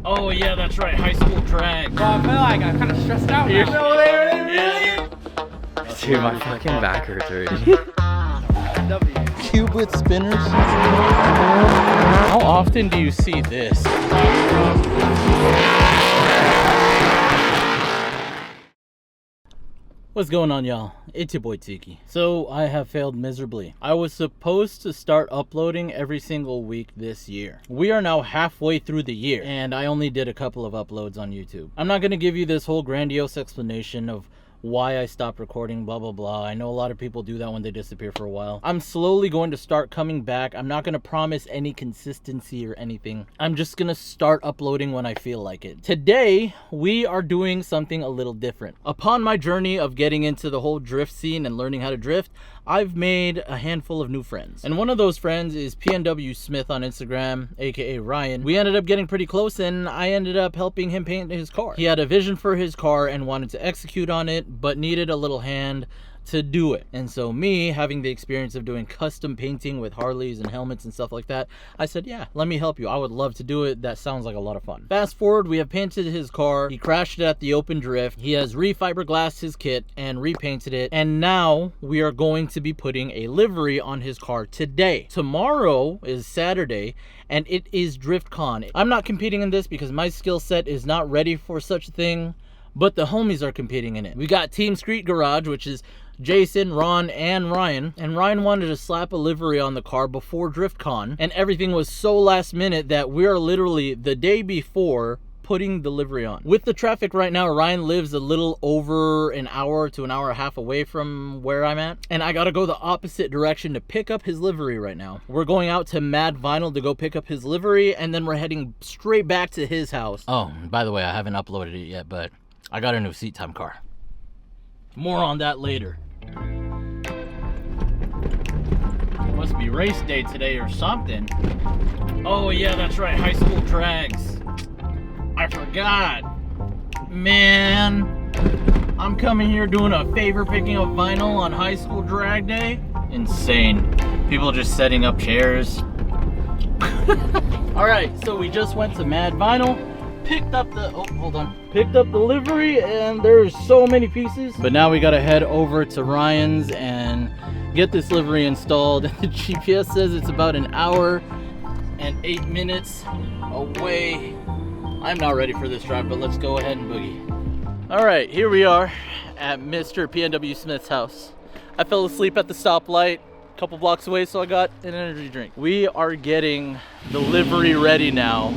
Oh yeah, that's right, high school drag. Well, I feel like I'm kind of stressed out now. Dude, my fucking back hurts already. Cube with spinners. How often do you see this? What's going on, y'all? It's your boy Tiki. So I have failed miserably. I was supposed to start uploading every single week this year. We are now halfway through the year and I only did a couple of uploads on YouTube. I'm not going to give you this whole grandiose explanation of why I stopped recording, blah blah blah. I know a lot of people do that when they disappear for a while. I'm slowly going to start coming back. I'm not going to promise any consistency or anything. I'm just going to start uploading when I feel like it. Today we are doing something a little different. Upon my journey of getting into the whole drift scene and learning how to drift, I've made a handful of new friends, and one of those friends is PNW Smith on Instagram, aka Ryan. We ended up getting pretty close and I ended up helping him paint his car. He had a vision for his car and wanted to execute on it, but needed a little hand to do it. And so me, having the experience of doing custom painting with Harleys and helmets and stuff like that, I said, yeah, let me help you. I would love to do it. That sounds like a lot of fun. Fast forward, we have painted his car. He crashed it at the open drift. He has refiberglassed his kit and repainted it. And now we are going to be putting a livery on his car today. Tomorrow is Saturday and it is Driftcon. I'm not competing in this because my skill set is not ready for such a thing, but the homies are competing in it. We got Team Street Garage, which is Jason, Ron, and Ryan. And Ryan wanted to slap a livery on the car before Driftcon, and everything was so last minute that we are literally the day before putting the livery on. With the traffic right now, Ryan lives a little over an hour to an hour and a half away from where I'm at, and I gotta go the opposite direction to pick up his livery right now. We're going out to Mad Vinyl to go pick up his livery, and then we're heading straight back to his house. Oh, by the way, I haven't uploaded it yet, but I got a new seat time car. More on that later. Must be race day today or something. Oh yeah, that's right, high school drags. I forgot. Man, I'm coming here doing a favor picking up vinyl on high school drag day. Insane. People just setting up chairs. Alright, so we just went to Mad Vinyl. Picked up the picked up the livery, and there's so many pieces, but now we gotta head over to Ryan's and get this livery installed. The GPS says it's about an hour and 8 minutes away. I'm not ready for this drive, but let's go ahead and boogie. All right, here we are at Mr. PNW Smith's house. I fell asleep at the stoplight a couple blocks away, so I got an energy drink. We are getting the livery ready now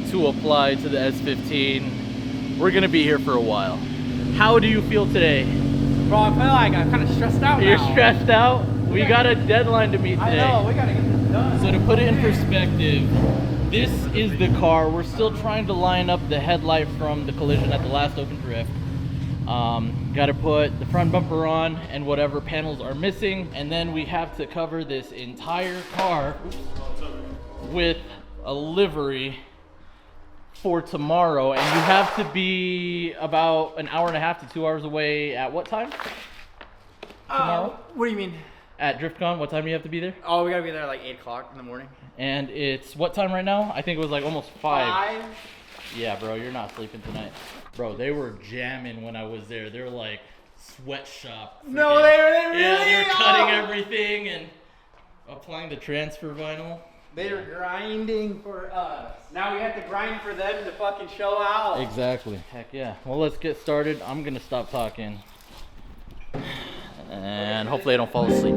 to apply to the S15. We're gonna be here for a while. How do you feel today? Bro, I feel like I'm kind of stressed out now. You're stressed out? We got a deadline to meet today. I know, we gotta get this done. So to put it in perspective, this is the car. We're still trying to line up the headlight from the collision at the last open drift. Got to put the front bumper on and whatever panels are missing, and then we have to cover this entire car with a livery for tomorrow, and you have to be about an hour and a half to 2 hours away at what time tomorrow? What do you mean? At Driftcon, what time do you have to be there? Oh, we gotta be there like 8 o'clock in the morning. And it's what time right now? I think it was like almost 5. Yeah, bro, you're not sleeping tonight. Bro, they were jamming when I was there. They were like sweatshop. No, they really Yeah, they were cutting everything and applying the transfer vinyl. They were grinding for us. Now we have to grind for them to fucking show out. Exactly. Heck yeah. Well, let's get started. I'm gonna stop talking. And hopefully I don't fall asleep.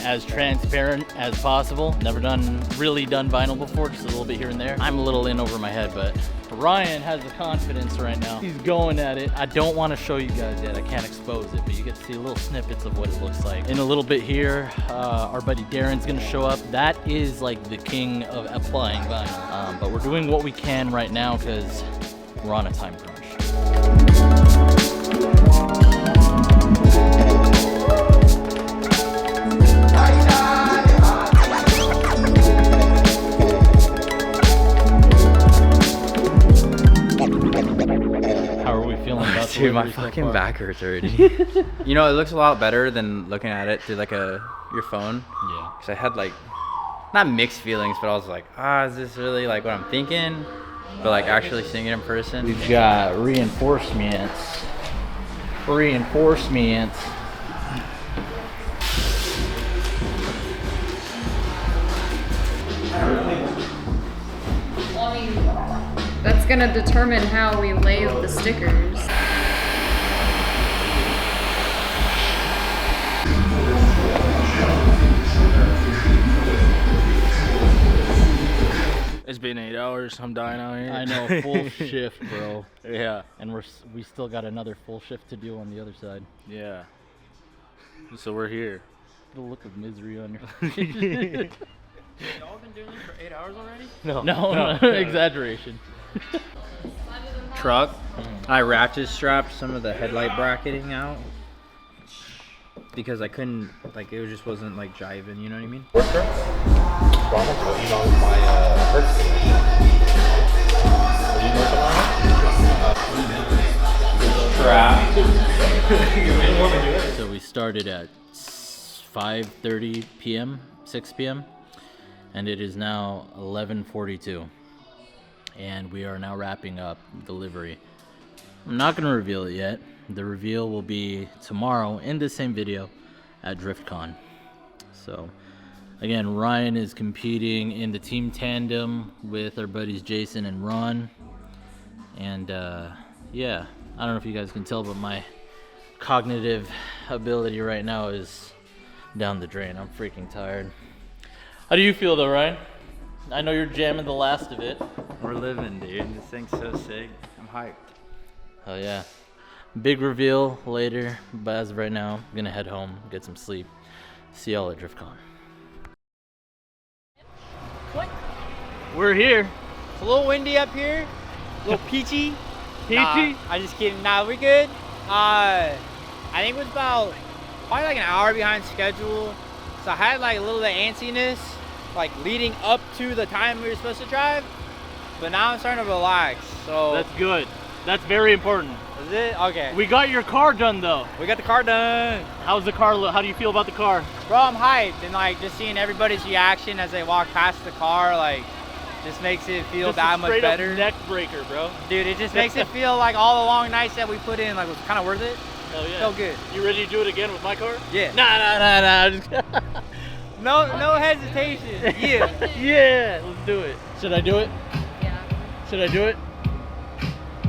As transparent as possible. Never really done vinyl before, just a little bit here and there. I'm a little in over my head, but Ryan has the confidence right now. He's going at it. I don't want to show you guys yet. I can't expose it, but you get to see little snippets of what it looks like. In a little bit here, our buddy Darren's gonna show up. That is like the king of applying vinyl. But we're doing what we can right now because we're on a time crunch. How are we feeling about the Dude, my Livery so fucking far? back hurts already. You know, it looks a lot better than looking at it through like your phone. Yeah. Cause I had like, not mixed feelings, but I was like, is this really like what I'm thinking? But like actually seeing it in person. We've got reinforcements. Reinforcements. Well, I mean, that's gonna determine how we lay the stickers. It's been 8 hours. I'm dying out here. I know, full shift, bro. Yeah. And we still got another full shift to do on the other side. Yeah. So we're here. The look of misery on your Y'all been doing this for 8 hours already? No, exaggeration. Truck. I ratchet strapped some of the headlight bracketing out because I couldn't, like, it just wasn't like jiving, you know what I mean? So we started at 5:30 p.m., 6 p.m., and it is now 11:42, and we are now wrapping up delivery. I'm not going to reveal it yet. The reveal will be tomorrow in the same video at Driftcon. So again, Ryan is competing in the team tandem with our buddies Jason and Ron, and yeah, I don't know if you guys can tell, but my cognitive ability right now is down the drain. I'm freaking tired. How do you feel though, Ryan? I know you're jamming the last of it. We're living, dude. This thing's so sick. I'm hyped. Oh yeah. Big reveal later, but as of right now, I'm gonna head home, get some sleep. See y'all at Driftcon. We're here. It's a little windy up here, a little peachy. Peachy? Nah, I'm just kidding. Nah, we're good. I think it was about probably like an hour behind schedule. So I had like a little bit of antsiness, like leading up to the time we were supposed to drive. But now I'm starting to relax. So That's good. That's very important. is it? Okay. We got your car done though. We got the car done. How's the car look? How do you feel about the car? Bro, I'm hyped. And like just seeing everybody's reaction as they walk past the car, like just makes it feel Just that a much straight up better. neck breaker, bro. Dude, it just makes it feel like all the long nights that we put in like was kind of worth it. Hell yeah. Felt good. You ready to do it again with my car? Yeah. Nah. Just No hesitation. Yeah. yeah, let's do it. Should I do it? Yeah. Should I do it?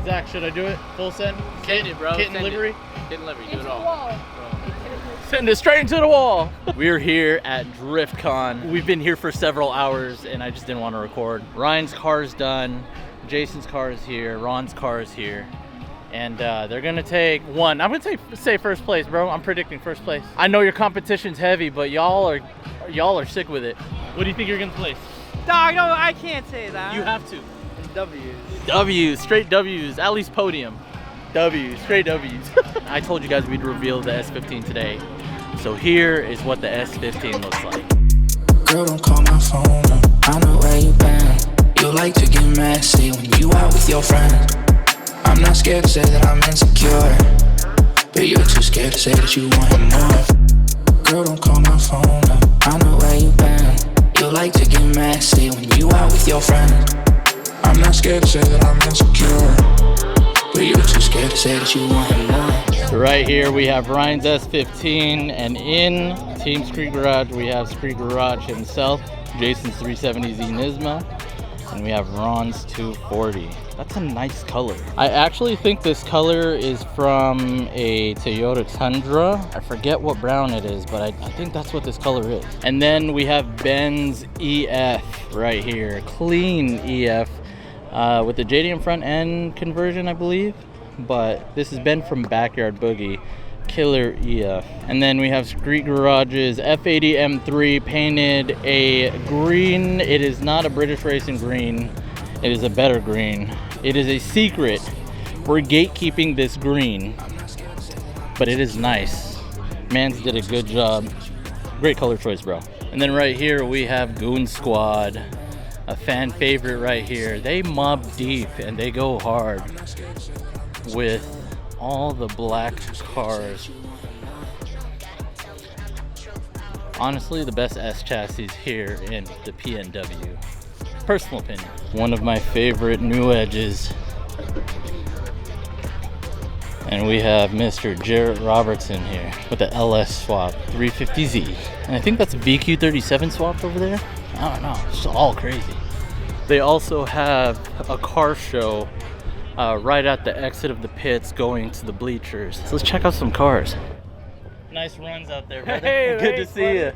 Zach, should I do it? Full send? Send it, bro. Kit and Send it. livery? Kit and livery. Do Into it the all. wall. Send it straight into the wall. We're here at Driftcon. We've been here for several hours and I just didn't want to record. Ryan's car is done. Jason's car is here. Ron's car is here. And they're gonna take one. I'm gonna say first place, bro. I'm predicting first place. I know your competition's heavy, but y'all are sick with it. What do you think you're gonna place? Dog, no, I can't say that. You have to. W's. W's, straight W's, at least podium. W's, straight W's. I told you guys we'd reveal the S15 today. So here is what the S15 looks like. Girl, don't call my phone. I know where you been. You like to get messy when you out with your friends. I'm not scared to say that I'm insecure, but you're too scared to say that you want more. Girl, don't call my phone. I know where you been. You like to get messy when you out with your friends. I'm not scared to say that I'm insecure, but you're too scared to say that you want more. So right here we have Ryan's S15, and in Team Street Garage we have Street Garage himself, Jason's 370Z Nismo, and we have Ron's 240. That's a nice color. I actually think this color is from a Toyota Tundra. I forget what brown it is, but I think that's what this color is. And then we have Ben's EF right here, clean EF, with the JDM front end conversion, I believe. But this is Ben from Backyard Boogie, killer EF. And then we have Street Garage's F80 M3 painted a green. It is not a British Racing green. It is a better green. It is a secret. We're gatekeeping this green, but it is nice. Mans did a good job. Great color choice, bro. And then right here we have Goon Squad, a fan favorite right here. They mob deep and they go hard with all the black cars. Honestly, the best S chassis here in the PNW. Personal opinion. One of my favorite new edges. And we have Mr. Jarrett Robertson here with the LS swap 350Z. And I think that's a VQ37 swap over there. I don't know, it's all crazy. They also have a car show right at the exit of the pits going to the bleachers. So let's check out some cars. Nice runs out there, brother. Hey, good thanks, to see you.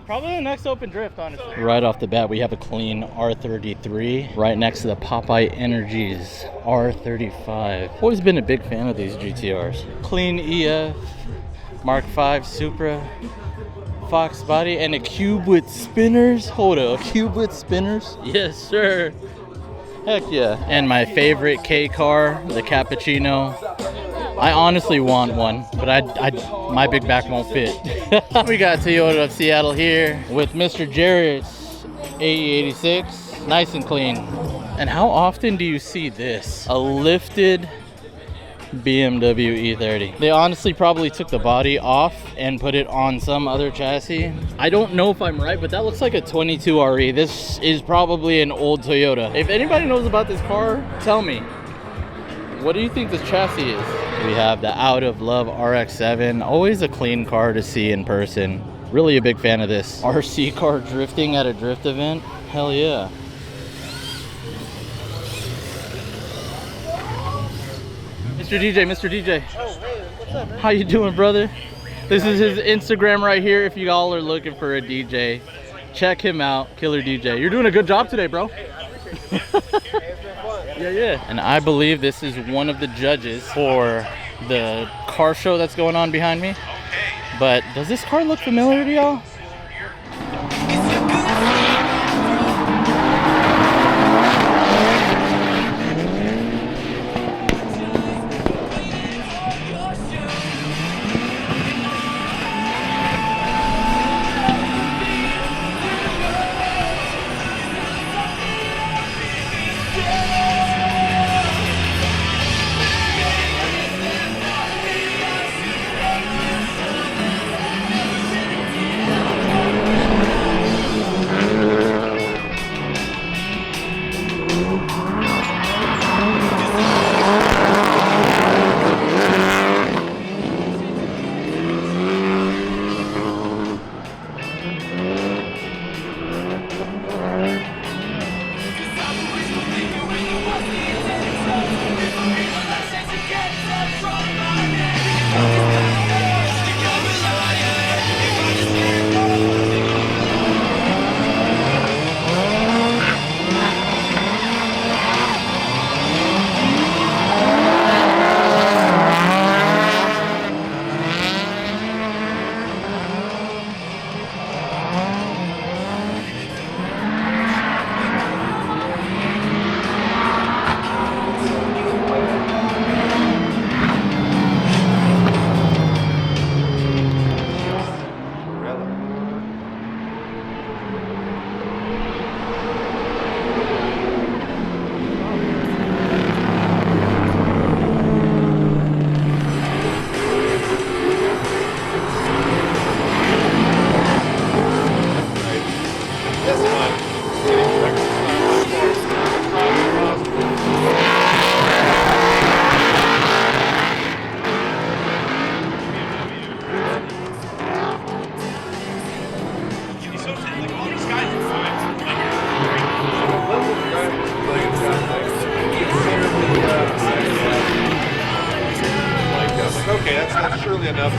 Probably the next open drift, honestly. Right off the bat, we have a clean R33 right next to the Popeye Energies R35. Always been a big fan of these GTRs. Clean EF, Mark V Supra, Fox body, and a cube with spinners. Hold up, a cube with spinners? Yes, sir. Heck yeah. And my favorite K car, the Cappuccino. I honestly want one, but my big back won't fit. We got Toyota of Seattle here with Mr. Jarrett's AE86, nice and clean. And how often do you see this? A lifted BMW E30. They honestly probably took the body off and put it on some other chassis. I don't know if I'm right, but that looks like a 22 RE. This is probably an old Toyota. If anybody knows about this car, tell me. What do you think this chassis is? We have the Out of Love RX-7. Always a clean car to see in person. Really a big fan of this. RC car drifting at a drift event? Hell yeah. Mr. DJ. Oh, hey, what's up, man? How you doing, brother? This is his Instagram right here if you all are looking for a DJ. Check him out, Killer DJ. You're doing a good job today, bro. Yeah. And I believe this is one of the judges for the car show that's going on behind me. But does this car look familiar to y'all? Okay, that's surely enough.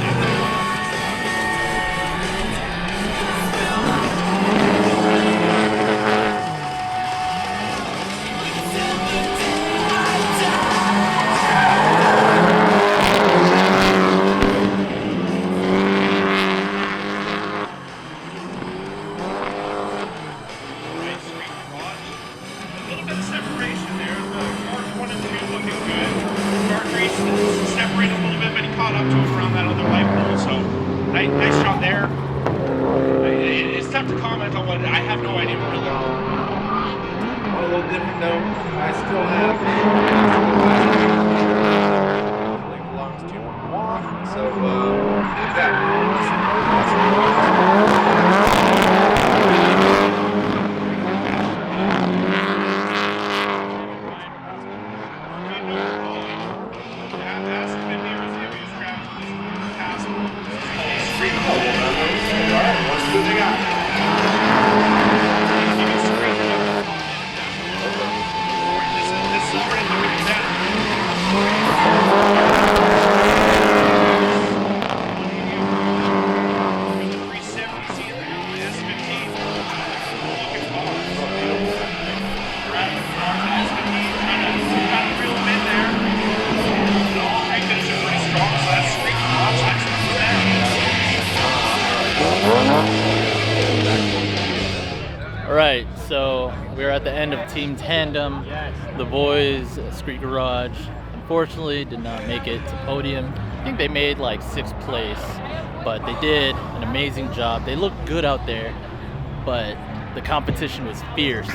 good separation there. The cars 1 and 2 looking good. Car 3 separated a little bit, but he caught up to him around that other light pole. So nice job there. It's tough to comment on what I have no idea really. A little different though. I still have belongs to Juan. So did that. Alright, so we're at the end of Team Tandem. The boys, Street Garage, unfortunately did not make it to podium. I think they made like 6th place, but they did an amazing job. They looked good out there, but the competition was fierce,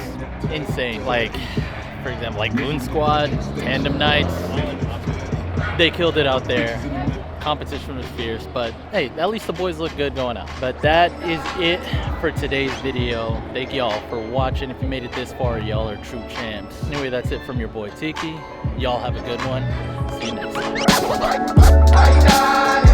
insane. Like, for example, like Goon Squad, Tandem Nights, they killed it out there. Competition was fierce, but hey, at least the boys look good going out. But that is it for today's video. Thank y'all for watching. If you made it this far, y'all are true champs. Anyway, that's it from your boy Tiki. Y'all have a good one. See you next time.